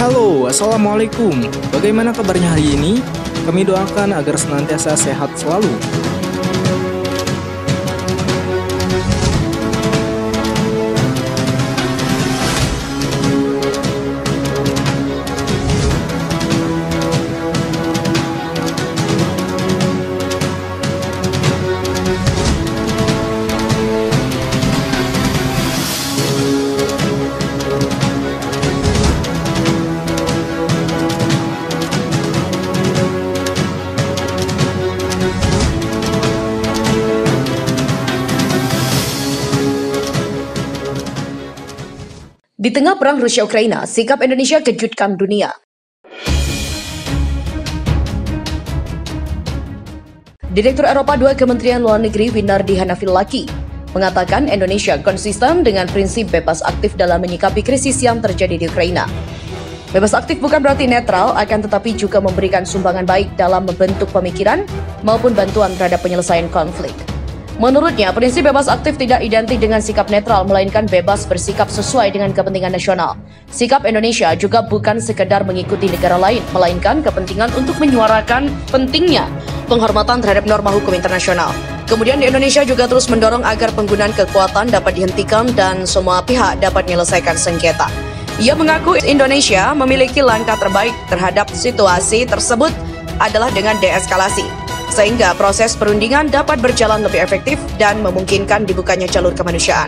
Halo, Assalamualaikum. Bagaimana kabarnya hari ini? Kami doakan agar senantiasa sehat selalu. Di tengah perang Rusia-Ukraina, sikap Indonesia kejutkan dunia. Direktur Eropa II Kementerian Luar Negeri Winardi Hanafillaki mengatakan Indonesia konsisten dengan prinsip bebas aktif dalam menyikapi krisis yang terjadi di Ukraina. Bebas aktif bukan berarti netral, akan tetapi juga memberikan sumbangan baik dalam membentuk pemikiran maupun bantuan terhadap penyelesaian konflik. Menurutnya, prinsip bebas aktif tidak identik dengan sikap netral, melainkan bebas bersikap sesuai dengan kepentingan nasional. Sikap Indonesia juga bukan sekedar mengikuti negara lain, melainkan kepentingan untuk menyuarakan pentingnya penghormatan terhadap norma hukum internasional. Kemudian di Indonesia juga terus mendorong agar penggunaan kekuatan dapat dihentikan dan semua pihak dapat menyelesaikan sengketa. Ia mengaku Indonesia memiliki langkah terbaik terhadap situasi tersebut adalah dengan deeskalasi, sehingga proses perundingan dapat berjalan lebih efektif dan memungkinkan dibukanya jalur kemanusiaan.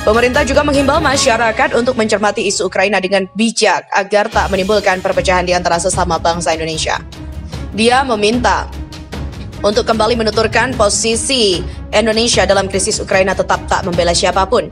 Pemerintah juga menghimbau masyarakat untuk mencermati isu Ukraina dengan bijak agar tak menimbulkan perpecahan di antara sesama bangsa Indonesia. Dia meminta untuk kembali menuturkan posisi Indonesia dalam krisis Ukraina tetap tak membela siapapun.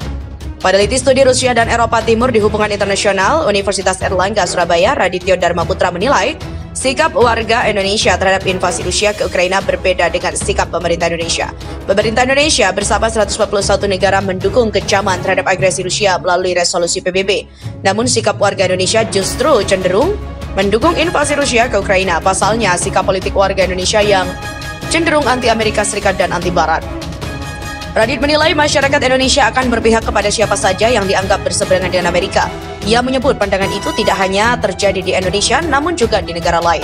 Peneliti studi Rusia dan Eropa Timur di Hubungan Internasional Universitas Airlangga Surabaya, Radityo Dharma Putra menilai sikap warga Indonesia terhadap invasi Rusia ke Ukraina berbeda dengan sikap pemerintah Indonesia. Pemerintah Indonesia bersama 141 negara mendukung kecaman terhadap agresi Rusia melalui resolusi PBB. Namun sikap warga Indonesia justru cenderung mendukung invasi Rusia ke Ukraina. Pasalnya, sikap politik warga Indonesia yang cenderung anti Amerika Serikat dan anti Barat. Radit menilai masyarakat Indonesia akan berpihak kepada siapa saja yang dianggap berseberangan dengan Amerika. Ia menyebut pandangan itu tidak hanya terjadi di Indonesia, namun juga di negara lain.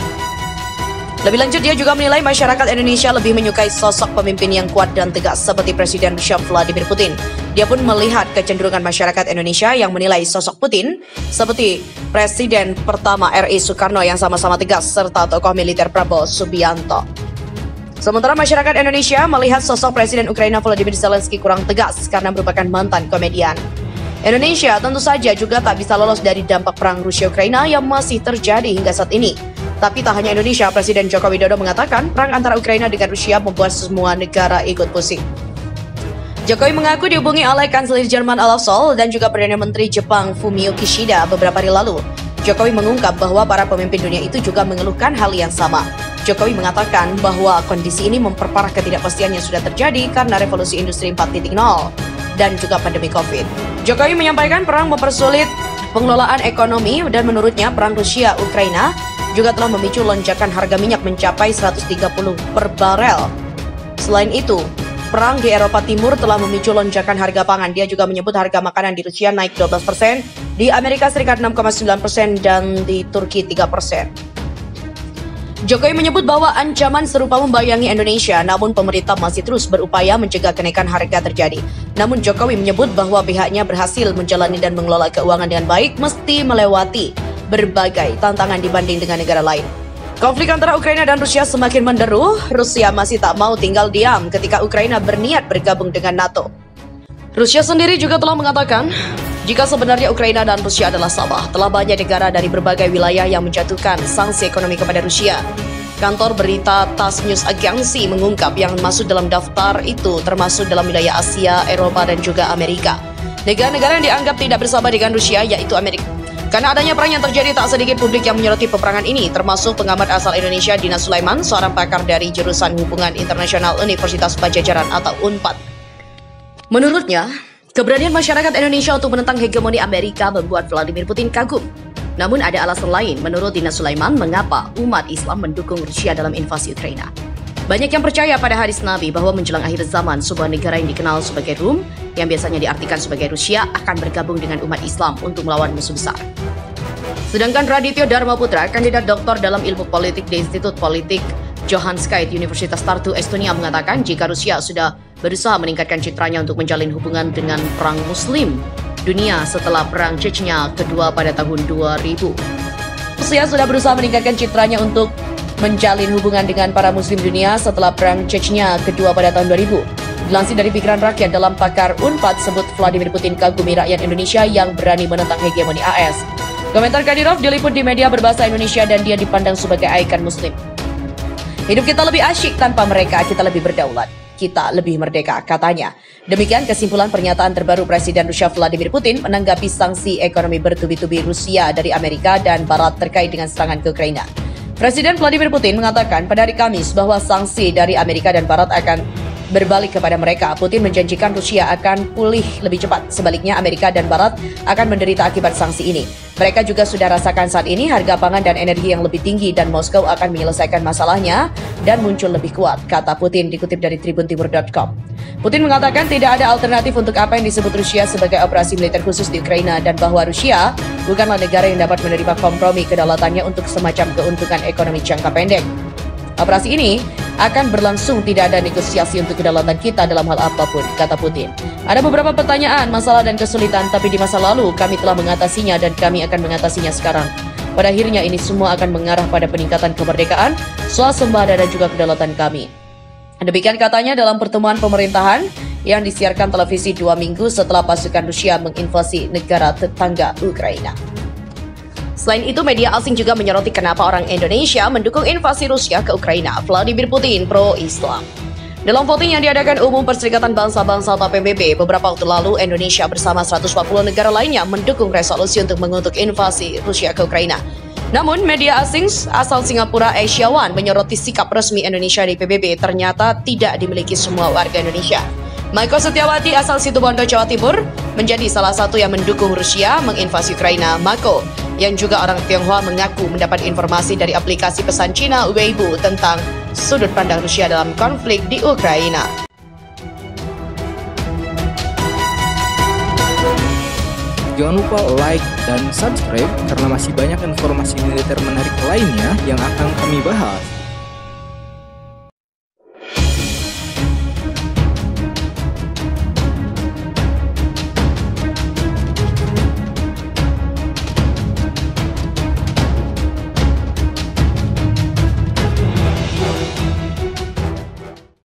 Lebih lanjut, dia juga menilai masyarakat Indonesia lebih menyukai sosok pemimpin yang kuat dan tegas seperti Presiden Rusia Vladimir Putin. Dia pun melihat kecenderungan masyarakat Indonesia yang menilai sosok Putin seperti Presiden pertama RI Soekarno yang sama-sama tegas, serta tokoh militer Prabowo Subianto. Sementara masyarakat Indonesia melihat sosok Presiden Ukraina Volodymyr Zelensky kurang tegas karena merupakan mantan komedian. Indonesia tentu saja juga tak bisa lolos dari dampak perang Rusia-Ukraina yang masih terjadi hingga saat ini. Tapi tak hanya Indonesia, Presiden Joko Widodo mengatakan perang antara Ukraina dengan Rusia membuat semua negara ikut pusing. Jokowi mengaku dihubungi oleh Kanselir Jerman Olaf Scholz dan juga Perdana Menteri Jepang Fumio Kishida beberapa hari lalu. Jokowi mengungkap bahwa para pemimpin dunia itu juga mengeluhkan hal yang sama. Jokowi mengatakan bahwa kondisi ini memperparah ketidakpastian yang sudah terjadi karena revolusi industri 4.0 dan juga pandemi COVID. Jokowi menyampaikan perang mempersulit pengelolaan ekonomi dan menurutnya perang Rusia-Ukraina juga telah memicu lonjakan harga minyak mencapai 130 per barel. Selain itu, perang di Eropa Timur telah memicu lonjakan harga pangan. Dia juga menyebut harga makanan di Rusia naik 12%, di Amerika Serikat 6,9% dan di Turki 3%. Jokowi menyebut bahwa ancaman serupa membayangi Indonesia, namun pemerintah masih terus berupaya mencegah kenaikan harga terjadi. Namun Jokowi menyebut bahwa pihaknya berhasil menjalani dan mengelola keuangan dengan baik meski melewati berbagai tantangan dibanding dengan negara lain. Konflik antara Ukraina dan Rusia semakin menderu. Rusia masih tak mau tinggal diam ketika Ukraina berniat bergabung dengan NATO. Rusia sendiri juga telah mengatakan jika sebenarnya Ukraina dan Rusia adalah sama, telah banyak negara dari berbagai wilayah yang menjatuhkan sanksi ekonomi kepada Rusia. Kantor berita TASS News Agency mengungkap yang masuk dalam daftar itu termasuk dalam wilayah Asia, Eropa, dan juga Amerika. Negara-negara yang dianggap tidak bersama dengan Rusia yaitu Amerika. Karena adanya perang yang terjadi, tak sedikit publik yang menyoroti peperangan ini, termasuk pengamat asal Indonesia Dina Sulaiman, seorang pakar dari jurusan Hubungan Internasional Universitas Pajajaran atau UNPAD. Menurutnya, keberanian masyarakat Indonesia untuk menentang hegemoni Amerika membuat Vladimir Putin kagum. Namun ada alasan lain menurut Dina Sulaiman mengapa umat Islam mendukung Rusia dalam invasi Ukraina. Banyak yang percaya pada hadis Nabi bahwa menjelang akhir zaman sebuah negara yang dikenal sebagai Rum, yang biasanya diartikan sebagai Rusia, akan bergabung dengan umat Islam untuk melawan musuh besar. Sedangkan Radityo Dharma Putra, kandidat doktor dalam ilmu politik di Institut Politik Johanskite Universitas Tartu, Estonia, mengatakan jika Rusia sudah berusaha meningkatkan citranya untuk menjalin hubungan dengan perang Muslim dunia setelah perang Chechnya kedua pada tahun 2000. Rusia sudah berusaha meningkatkan citranya untuk menjalin hubungan dengan para Muslim dunia setelah perang Chechnya kedua pada tahun 2000. Dilansir dari Pikiran Rakyat, dalam pakar UNPAD sebut Vladimir Putin kagumi rakyat Indonesia yang berani menentang hegemoni AS. Komentar Kadyrov diliput di media berbahasa Indonesia dan dia dipandang sebagai ikon Muslim. Hidup kita lebih asyik tanpa mereka, kita lebih berdaulat, kita lebih merdeka, katanya. Demikian kesimpulan pernyataan terbaru Presiden Rusia Vladimir Putin menanggapi sanksi ekonomi bertubi-tubi Rusia dari Amerika dan Barat terkait dengan serangan ke Ukraina. Presiden Vladimir Putin mengatakan pada hari Kamis bahwa sanksi dari Amerika dan Barat akan berbalik kepada mereka. Putin menjanjikan Rusia akan pulih lebih cepat. Sebaliknya, Amerika dan Barat akan menderita akibat sanksi ini. Mereka juga sudah rasakan saat ini harga pangan dan energi yang lebih tinggi dan Moskow akan menyelesaikan masalahnya dan muncul lebih kuat, kata Putin dikutip dari tribuntimur.com. Putin mengatakan tidak ada alternatif untuk apa yang disebut Rusia sebagai operasi militer khusus di Ukraina dan bahwa Rusia bukanlah negara yang dapat menerima kompromi kedaulatannya untuk semacam keuntungan ekonomi jangka pendek. Operasi ini akan berlangsung, tidak ada negosiasi untuk kedaulatan kita dalam hal apapun, kata Putin. Ada beberapa pertanyaan, masalah dan kesulitan, tapi di masa lalu kami telah mengatasinya dan kami akan mengatasinya sekarang. Pada akhirnya ini semua akan mengarah pada peningkatan kemerdekaan, swasembada dan juga kedaulatan kami. Demikian katanya dalam pertemuan pemerintahan yang disiarkan televisi 2 minggu setelah pasukan Rusia menginvasi negara tetangga Ukraina. Selain itu, media asing juga menyoroti kenapa orang Indonesia mendukung invasi Rusia ke Ukraina. Vladimir Putin pro-Islam. Dalam voting yang diadakan Umum Perserikatan Bangsa-Bangsa atau PBB, beberapa waktu lalu Indonesia bersama 140 negara lainnya mendukung resolusi untuk mengutuk invasi Rusia ke Ukraina. Namun, media asing asal Singapura Asia One menyoroti sikap resmi Indonesia di PBB ternyata tidak dimiliki semua warga Indonesia. Maiko Setiawati asal Situbondo, Jawa Timur menjadi salah satu yang mendukung Rusia menginvasi Ukraina. Mako, yang juga orang Tionghoa, mengaku mendapat informasi dari aplikasi pesan Cina Weibo tentang sudut pandang Rusia dalam konflik di Ukraina. Jangan lupa like dan subscribe karena masih banyak informasi militer menarik lainnya yang akan kami bahas.